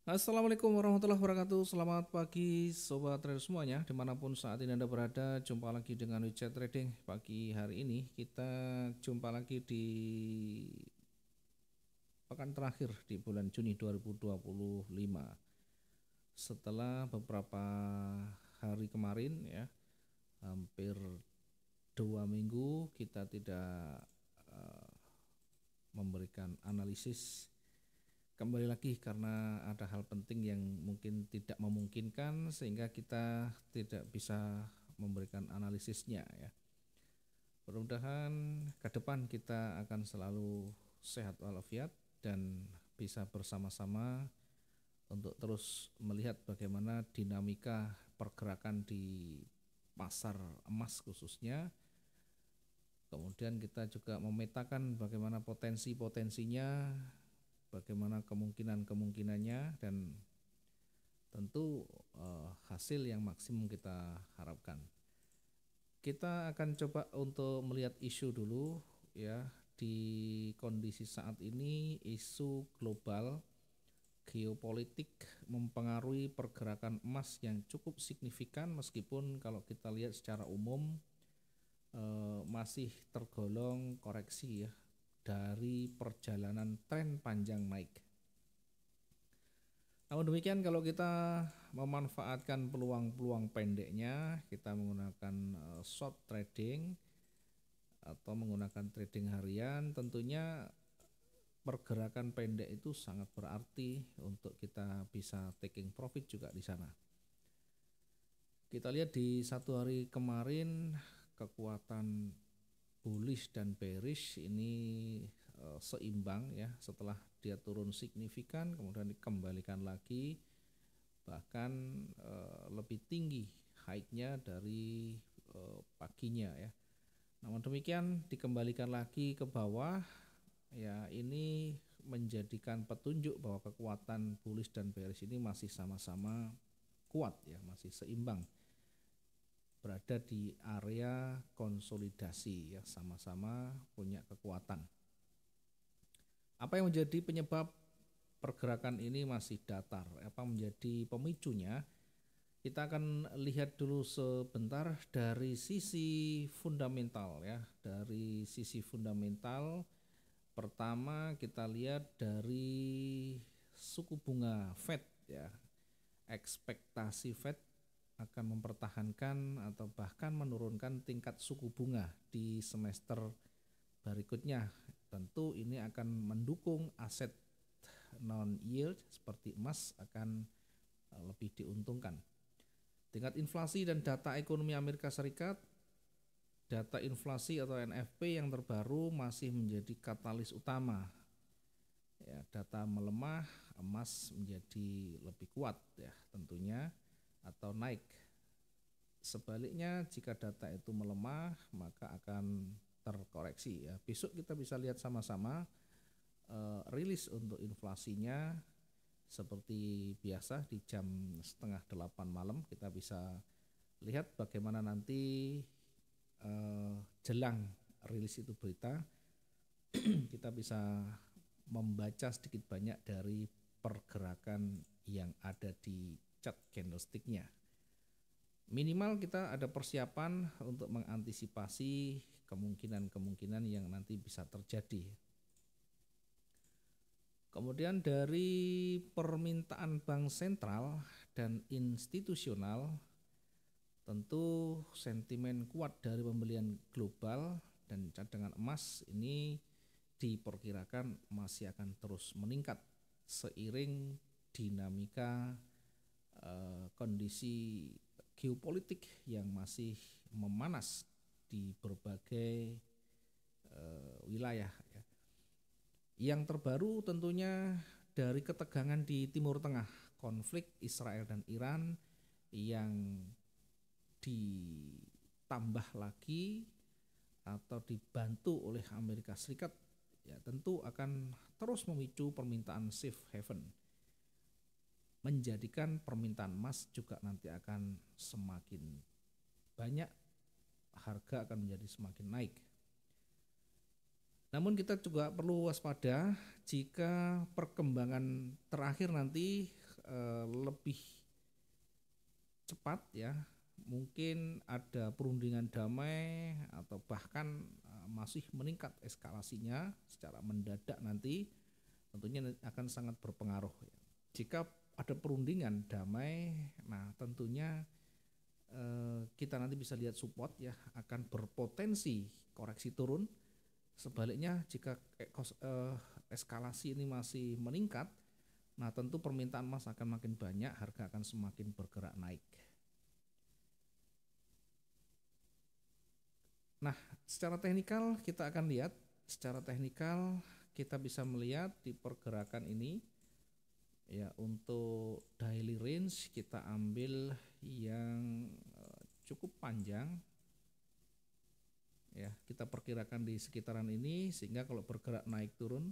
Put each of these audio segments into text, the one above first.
Assalamualaikum warahmatullahi wabarakatuh. Selamat pagi sobat trader semuanya, dimanapun saat ini Anda berada. Jumpa lagi dengan Wichat Trading. Pagi hari ini kita jumpa lagi di pekan terakhir di bulan Juni 2025. Setelah beberapa hari kemarin ya, hampir 2 minggu kita tidak eh, memberikan analisis. Kembali lagi karena ada hal penting yang mungkin tidak memungkinkan sehingga kita tidak bisa memberikan analisisnya ya. Mudah-mudahan ke depan kita akan selalu sehat walafiat dan bisa bersama-sama untuk terus melihat bagaimana dinamika pergerakan di pasar emas khususnya. Kemudian kita juga memetakan bagaimana potensi-potensinya, bagaimana kemungkinan-kemungkinannya, dan tentu hasil yang maksimum kita harapkan. Kita akan coba untuk melihat isu dulu ya. Di kondisi saat ini isu global geopolitik mempengaruhi pergerakan emas yang cukup signifikan, meskipun kalau kita lihat secara umum masih tergolong koreksi ya dari perjalanan tren panjang naik. Namun demikian, kalau kita memanfaatkan peluang-peluang pendeknya, kita menggunakan short trading atau menggunakan trading harian, tentunya pergerakan pendek itu sangat berarti untuk kita bisa taking profit juga di sana. Kita lihat di satu hari kemarin kekuatan bullish dan bearish ini seimbang ya, setelah dia turun signifikan kemudian dikembalikan lagi, bahkan lebih tinggi high-nya dari paginya ya. Namun demikian dikembalikan lagi ke bawah ya, ini menjadikan petunjuk bahwa kekuatan bullish dan bearish ini masih sama-sama kuat ya, masih seimbang, berada di area konsolidasi ya, sama-sama punya kekuatan. Apa yang menjadi penyebab pergerakan ini masih datar? Apa menjadi pemicunya? Kita akan lihat dulu sebentar dari sisi fundamental ya. Dari sisi fundamental, pertama kita lihat dari suku bunga Fed ya. Ekspektasi Fed akan mempertahankan atau bahkan menurunkan tingkat suku bunga di semester berikutnya. Tentu ini akan mendukung aset non yield seperti emas akan lebih diuntungkan. Tingkat inflasi dan data ekonomi Amerika Serikat, data inflasi atau NFP yang terbaru masih menjadi katalis utama. Ya, data melemah, emas menjadi lebih kuat ya tentunya atau naik. Sebaliknya jika data itu melemah maka akan terkoreksi ya. Besok kita bisa lihat sama-sama rilis untuk inflasinya seperti biasa di jam setengah 8 malam. Kita bisa lihat bagaimana nanti jelang rilis itu berita kita bisa membaca sedikit banyak dari pergerakan yang ada di chart candlestick-nya. Minimal kita ada persiapan untuk mengantisipasi kemungkinan-kemungkinan yang nanti bisa terjadi. Kemudian dari permintaan bank sentral dan institusional, tentu sentimen kuat dari pembelian global dan cadangan emas ini diperkirakan masih akan terus meningkat seiring dinamika kondisi geopolitik yang masih memanas di berbagai wilayah ya. Yang terbaru tentunya dari ketegangan di Timur Tengah, konflik Israel dan Iran yang ditambah lagi atau dibantu oleh Amerika Serikat ya, tentu akan terus memicu permintaan safe haven, menjadikan permintaan emas juga nanti akan semakin banyak, harga akan menjadi semakin naik. Namun kita juga perlu waspada jika perkembangan terakhir nanti lebih cepat ya, mungkin ada perundingan damai atau bahkan masih meningkat eskalasinya secara mendadak nanti, tentunya akan sangat berpengaruh ya. Jika ada perundingan damai, nah tentunya kita nanti bisa lihat support ya akan berpotensi koreksi turun. Sebaliknya jika eskalasi ini masih meningkat, nah tentu permintaan emas akan makin banyak, harga akan semakin bergerak naik. Nah, secara teknikal kita akan lihat, secara teknikal kita bisa melihat di pergerakan ini ya, untuk daily range kita ambil yang cukup panjang ya, kita perkirakan di sekitaran ini, sehingga kalau bergerak naik turun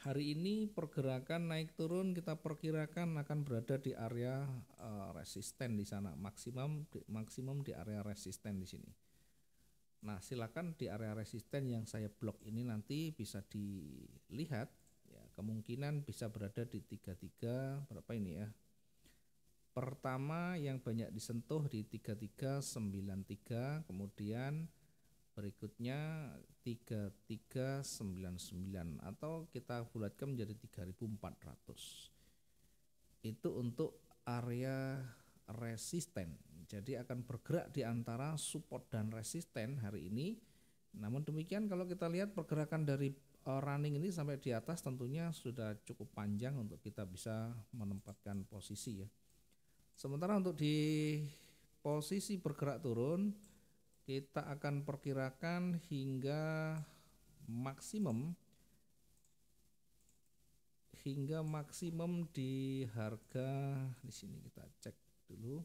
hari ini pergerakan naik turun kita perkirakan akan berada di area resisten di sana, maksimum di area resisten di sini. Nah, silakan di area resisten yang saya blok ini nanti bisa dilihat ya, kemungkinan bisa berada di 33 berapa ini ya. Pertama yang banyak disentuh di 3393, kemudian berikutnya 3399 atau kita bulatkan menjadi 3400. Itu untuk area resisten. Jadi akan bergerak di antara support dan resisten hari ini. Namun demikian kalau kita lihat pergerakan dari running ini sampai di atas tentunya sudah cukup panjang untuk kita bisa menempatkan posisi ya. Sementara untuk di posisi bergerak turun kita akan perkirakan hingga maksimum di harga di sini kita cek dulu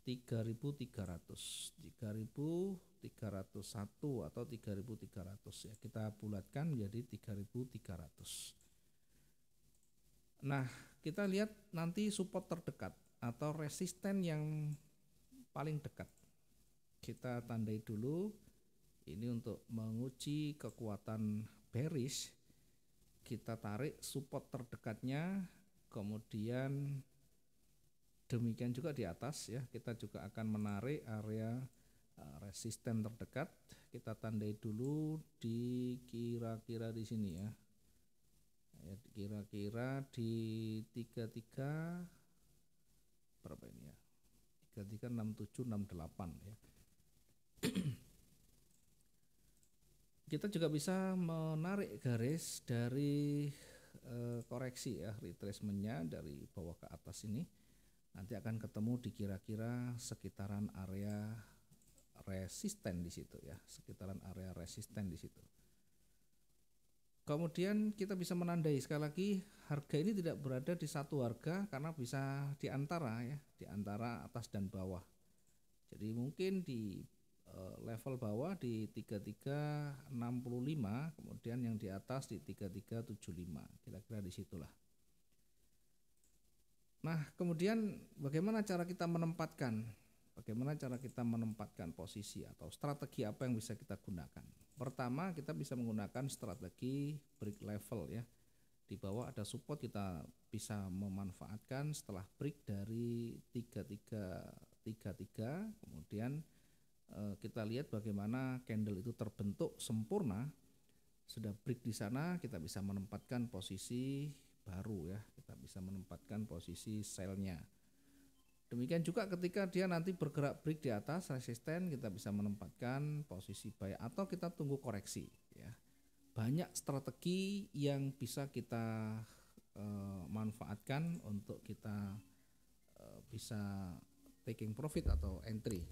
3.301 atau 3.300 ya, kita bulatkan menjadi 3.300. Nah, kita lihat nanti support terdekat atau resisten yang paling dekat. Kita tandai dulu ini untuk menguji kekuatan bearish. Kita tarik support terdekatnya, kemudian demikian juga di atas ya, kita juga akan menarik area resisten terdekat. Kita tandai dulu di kira-kira di sini ya. Kira-kira di 33 berapa ini ya? 336768 ya. Kita juga bisa menarik garis dari koreksi ya, retracementnya dari bawah ke atas ini. Nanti akan ketemu di kira-kira sekitaran area resisten di situ ya, sekitaran area resisten di situ. Kemudian kita bisa menandai sekali lagi harga ini tidak berada di satu harga karena bisa di antara ya, di antara atas dan bawah. Jadi mungkin di level bawah di 3365, kemudian yang di atas di 3375, kira-kira di situlah. Nah, kemudian bagaimana cara kita menempatkan posisi atau strategi apa yang bisa kita gunakan? Pertama, kita bisa menggunakan strategi break level ya. Di bawah ada support, kita bisa memanfaatkan setelah break dari 3333, kemudian kita lihat bagaimana candle itu terbentuk sempurna. Sudah break di sana, kita bisa menempatkan posisi baru ya, kita bisa menempatkan posisi sell-nya. Demikian juga ketika dia nanti bergerak break di atas resisten, kita bisa menempatkan posisi buy atau kita tunggu koreksi ya. Banyak strategi yang bisa kita manfaatkan untuk kita bisa taking profit atau entry.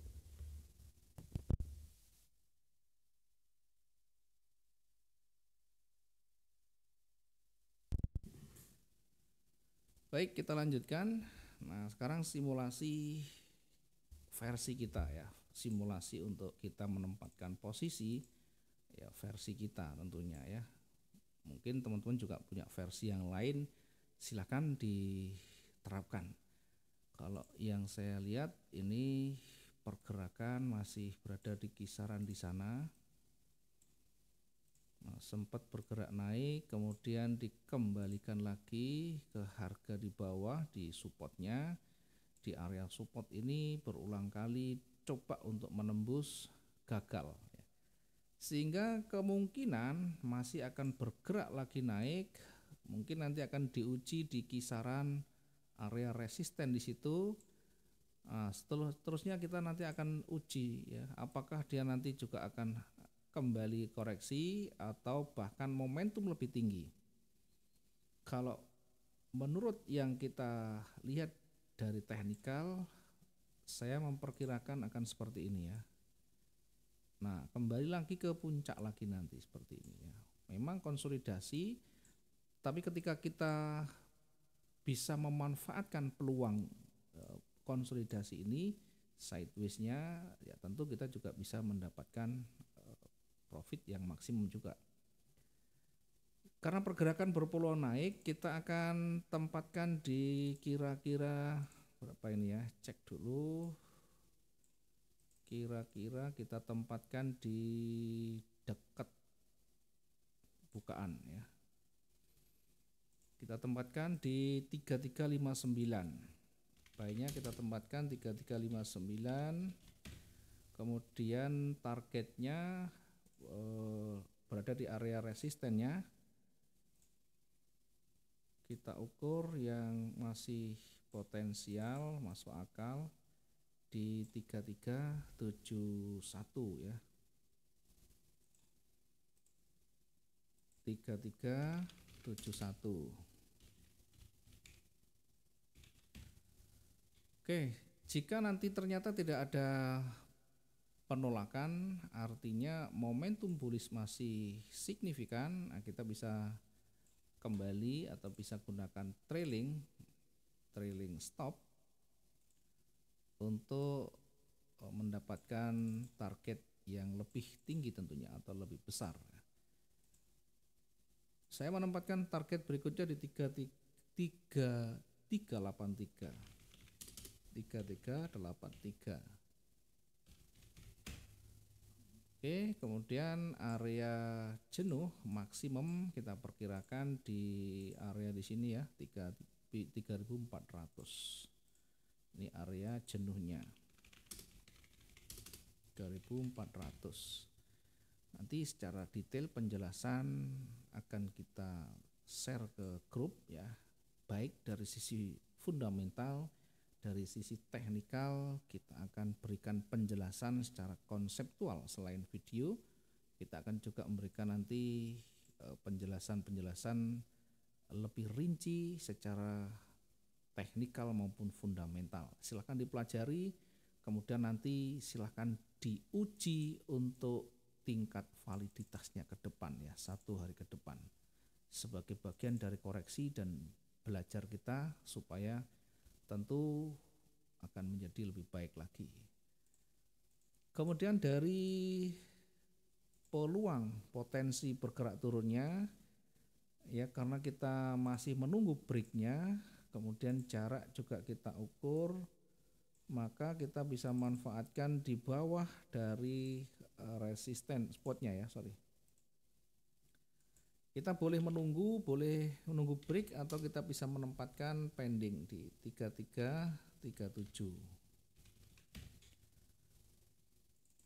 Baik, kita lanjutkan. Nah, sekarang simulasi versi kita ya, simulasi untuk kita menempatkan posisi ya, versi kita tentunya ya. Mungkin teman-teman juga punya versi yang lain, silakan diterapkan. Kalau yang saya lihat ini pergerakan masih berada di kisaran di sana. Nah, sempat bergerak naik, kemudian dikembalikan lagi ke harga di bawah di supportnya. Di area support ini berulang kali coba untuk menembus, gagal. Sehingga kemungkinan masih akan bergerak lagi naik, mungkin nanti akan diuji di kisaran area resisten di situ. Nah, seterusnya kita nanti akan uji ya, apakah dia nanti juga akan kembali koreksi atau bahkan momentum lebih tinggi. Kalau menurut yang kita lihat dari teknikal, saya memperkirakan akan seperti ini ya. Nah, kembali lagi ke puncak lagi nanti seperti ini ya. Memang konsolidasi, tapi ketika kita bisa memanfaatkan peluang konsolidasi ini, sideways-nya ya tentu kita juga bisa mendapatkan profit yang maksimum juga. Karena pergerakan berpeluang naik, kita akan tempatkan di kira-kira berapa ini ya, cek dulu. Kira-kira kita tempatkan di dekat bukaan ya. Kita tempatkan di 3359. Baiknya kita tempatkan 3359. Kemudian targetnya berada di area resistennya. Kita ukur yang masih potensial, masuk akal di 3371 ya. 3371. Oke, jika nanti ternyata tidak ada penolakan, artinya momentum bullish masih signifikan, nah kita bisa kembali atau bisa gunakan trailing stop untuk mendapatkan target yang lebih tinggi tentunya atau lebih besar. Saya menempatkan target berikutnya di 3383. 3383. Oke, kemudian area jenuh maksimum kita perkirakan di area di sini ya, 3400. Ini area jenuhnya. 3400. Nanti secara detail penjelasan akan kita share ke grup ya, baik dari sisi fundamental, dari sisi teknikal kita akan berikan penjelasan secara konseptual. Selain video, kita akan juga memberikan nanti penjelasan-penjelasan lebih rinci secara teknikal maupun fundamental. Silahkan dipelajari, kemudian nanti silahkan diuji untuk tingkat validitasnya ke depan ya, 1 hari ke depan, sebagai bagian dari koreksi dan belajar kita supaya tentu akan menjadi lebih baik lagi. Kemudian dari peluang potensi bergerak turunnya ya, karena kita masih menunggu breaknya, kemudian jarak juga kita ukur, maka kita bisa manfaatkan di bawah dari resisten spotnya ya, Kita boleh menunggu break atau kita bisa menempatkan pending di 3337.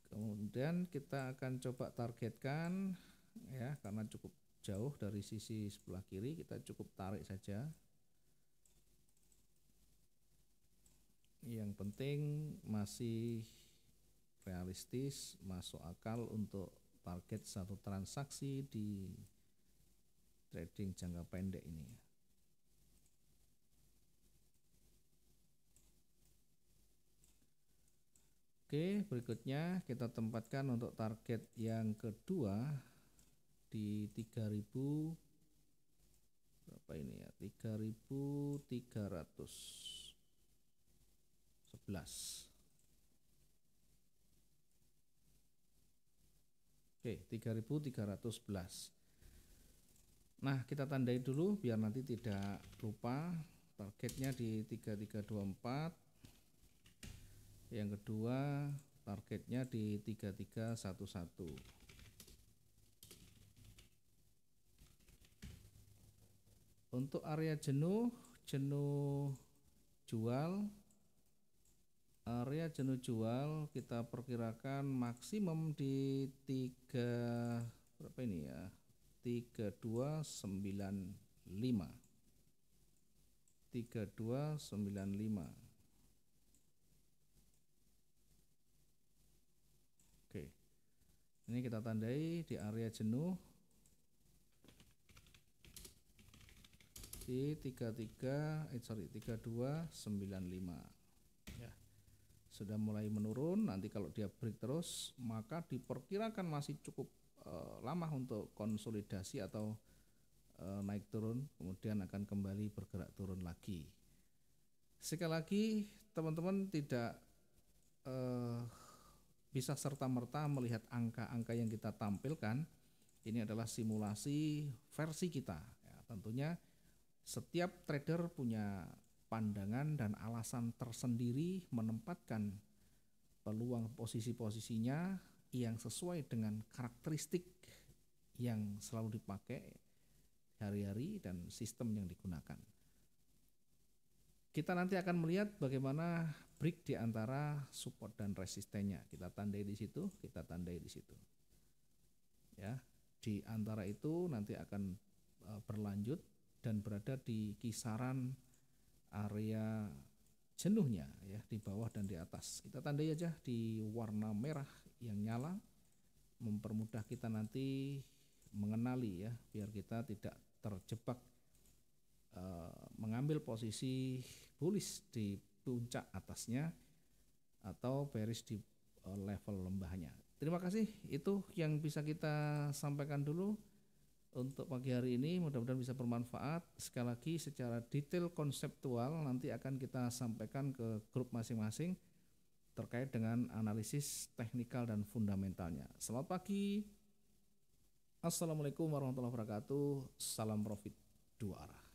Kemudian kita akan coba targetkan ya, karena cukup jauh dari sisi sebelah kiri, kita cukup tarik saja. Yang penting masih realistis, masuk akal untuk target satu transaksi di trading jangka pendek ini. Oke, berikutnya kita tempatkan untuk target yang kedua di 3000 berapa ini ya, 3311. Oke, 3311. Nah, kita tandai dulu biar nanti tidak lupa. Targetnya di 3324. Yang kedua targetnya di 3311. Untuk area jenuh jual, area jenuh jual kita perkirakan maksimum di 3295. 3295. Oke. Ini kita tandai di area jenuh di 3295. Ya. Sudah mulai menurun, nanti kalau dia break terus maka diperkirakan masih cukup lama untuk konsolidasi atau naik turun, kemudian akan kembali bergerak turun lagi. Sekali lagi teman-teman tidak bisa serta-merta melihat angka-angka yang kita tampilkan. Ini adalah simulasi versi kita ya, tentunya setiap trader punya pandangan dan alasan tersendiri menempatkan peluang posisi-posisinya yang sesuai dengan karakteristik yang selalu dipakai hari-hari dan sistem yang digunakan. Kita nanti akan melihat bagaimana break di antara support dan resistennya. Kita tandai di situ, kita tandai di situ. Ya, di antara itu nanti akan berlanjut dan berada di kisaran area jenuhnya ya, di bawah dan di atas. Kita tandai aja di warna merah yang nyala, mempermudah kita nanti mengenali ya, biar kita tidak terjebak mengambil posisi bullish di puncak atasnya atau bearish di level lembahnya. Terima kasih, itu yang bisa kita sampaikan dulu untuk pagi hari ini, mudah-mudahan bisa bermanfaat. Sekali lagi secara detail konseptual nanti akan kita sampaikan ke grup masing-masing terkait dengan analisis teknikal dan fundamentalnya. Selamat pagi. Assalamualaikum warahmatullahi wabarakatuh. Salam profit dua arah.